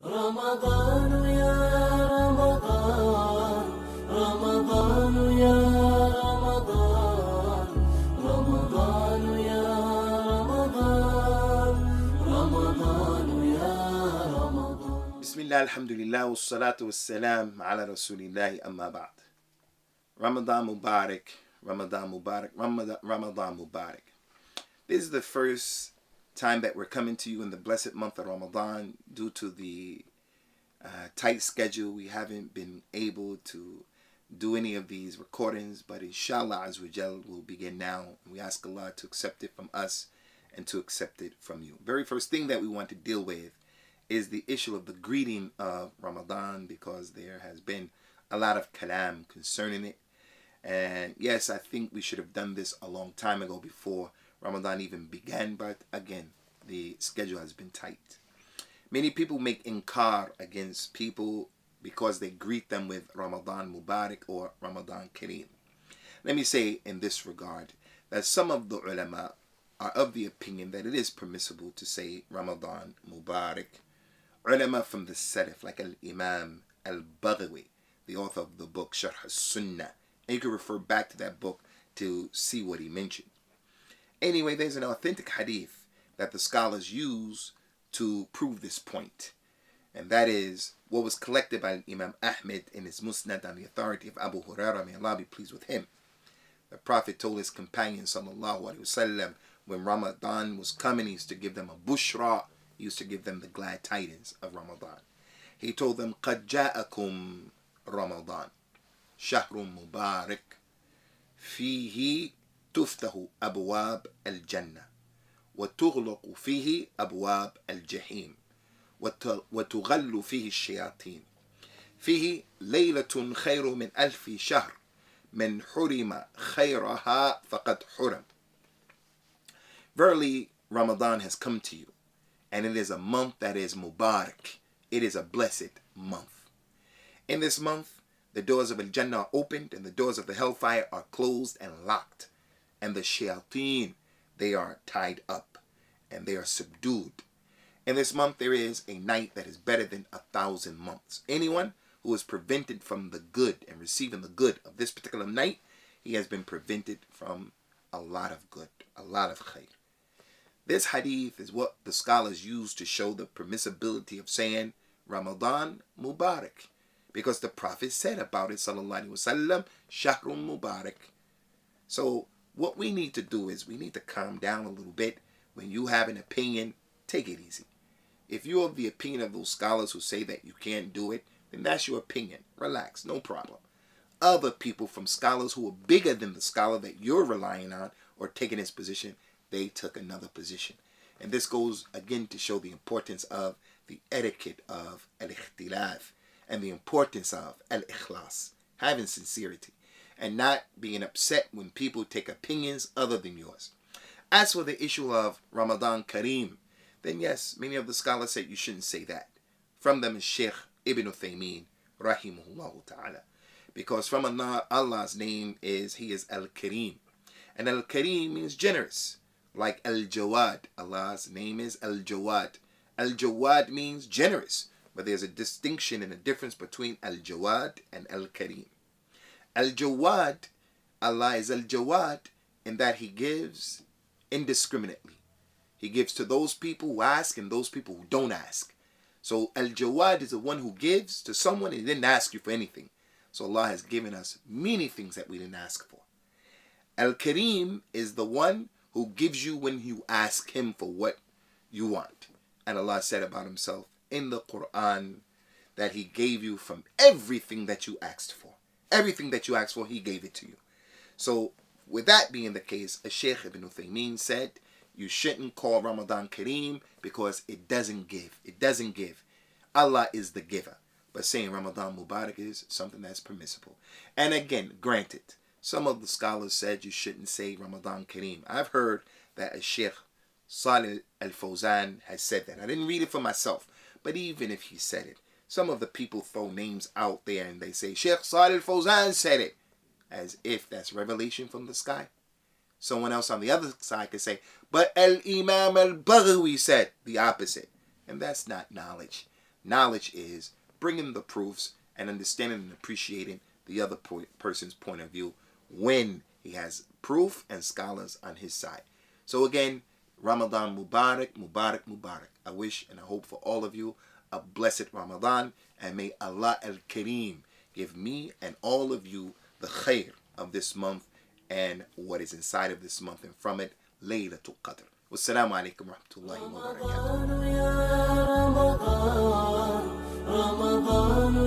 رمضان يا رمضان رمضان يا رمضان رمضان يا رمضان رمضان يا رمضان بسم الله الحمد لله والصلاة والسلام على رسول الله أما بعد. Ramadan Mubarak, Ramadan Mubarak, Ramadan Mubarak. This is the first time that we're coming to you in the blessed month of Ramadan. Due to the tight schedule, we haven't been able to do any of these recordings, but inshallah azawajal will begin now. We ask Allah to accept it from us and to accept it from you. Very first thing that we want to deal with is the issue of the greeting of Ramadan, because there has been a lot of kalam concerning it. And yes, I think we should have done this a long time ago before Ramadan even began, but again, the schedule has been tight. Many people make inkar against people because they greet them with Ramadan Mubarak or Ramadan Kareem. Let me say in this regard that some of the ulama are of the opinion that it is permissible to say Ramadan Mubarak. Ulama from the Salaf, like Al-Imam Al-Baghawi, the author of the book Sharh As-Sunnah, and you can refer back to that book to see what he mentioned. Anyway, there's an authentic hadith that the scholars use to prove this point, and that is what was collected by Imam Ahmed in his Musnad on the authority of Abu Hurairah, may Allah be pleased with him. The Prophet told his companions, sallallahu alaihi wasallam, when Ramadan was coming, he used to give them a bushra, he used to give them the glad tidings of Ramadan. He told them, قَدْ جَاءَكُمْ رَمَضَانَ شَهْرٌ مُبَارَكٌ فِيهِ تُفْتَحُ أَبْوَابَ الْجَنَّةِ وتغلق فيه أبواب الجحيم وتغل فيه الشياطين فيه ليلة خير من 1000 شهر من حرم خيرها فقد حرم. Verily, Ramadan has come to you, and it is a month that is Mubarak. It is a blessed month. In this month, the doors of Al-Jannah are opened, and the doors of the hellfire are closed and locked, and the shayateen, they are tied up and they are subdued. In this month there is a night that is better than 1,000 months. Anyone who is prevented from the good and receiving the good of this particular night, he has been prevented from a lot of good, a lot of khair. This hadith is what the scholars use to show the permissibility of saying Ramadan Mubarak, because the Prophet said about it, sallallahu alaihi wasallam, Shahrun Mubarak. So what we need to do is we need to calm down a little bit. When you have an opinion, take it easy. If you're of the opinion of those scholars who say that you can't do it, then that's your opinion. Relax, no problem. Other people from scholars who are bigger than the scholar that you're relying on or taking his position, they took another position. And this goes again to show the importance of the etiquette of al-ikhtilaf and the importance of al-ikhlas, having sincerity, and not being upset when people take opinions other than yours. As for the issue of Ramadan Kareem, then yes, many of the scholars say you shouldn't say that. From them is Sheikh Ibn Uthaymeen, rahimahullah ta'ala. Because from Allah's name is, He is Al-Kareem. And Al-Kareem means generous. Like Al-Jawad, Allah's name is Al-Jawad. Al-Jawad means generous. But there's a distinction and a difference between Al-Jawad and Al-Kareem. Al-Jawad, Allah is Al-Jawad in that He gives indiscriminately. He gives to those people who ask and those people who don't ask. So Al-Jawad is the one who gives to someone and didn't ask you for anything. So Allah has given us many things that we didn't ask for. Al-Kareem is the one who gives you when you ask Him for what you want. And Allah said about Himself in the Quran that He gave you from everything that you asked for. Everything that you asked for, He gave it to you. So, with that being the case, Sheikh Ibn Uthaymeen said, you shouldn't call Ramadan Kareem because it doesn't give. It doesn't give. Allah is the giver. But saying Ramadan Mubarak is something that's permissible. And again, granted, some of the scholars said you shouldn't say Ramadan Kareem. I've heard that Sheikh Salih Al-Fawzan has said that. I didn't read it for myself, but even if he said it, some of the people throw names out there and they say, Sheikh Salih Al-Fawzan said it, as if that's revelation from the sky. Someone else on the other side could say, but Al-Imam Al-Baghawi said the opposite. And that's not knowledge. Knowledge is bringing the proofs and understanding and appreciating the other person's point of view when he has proof and scholars on his side. So again, Ramadan Mubarak, Mubarak, Mubarak. I wish and I hope for all of you a blessed Ramadan, and may Allah al-Kareem give me and all of you the khair of this month and what is inside of this month, and from it, Laylatul Qadr. Wassalamu alaikum wa rahmatullahi wa barakatuh. رمضان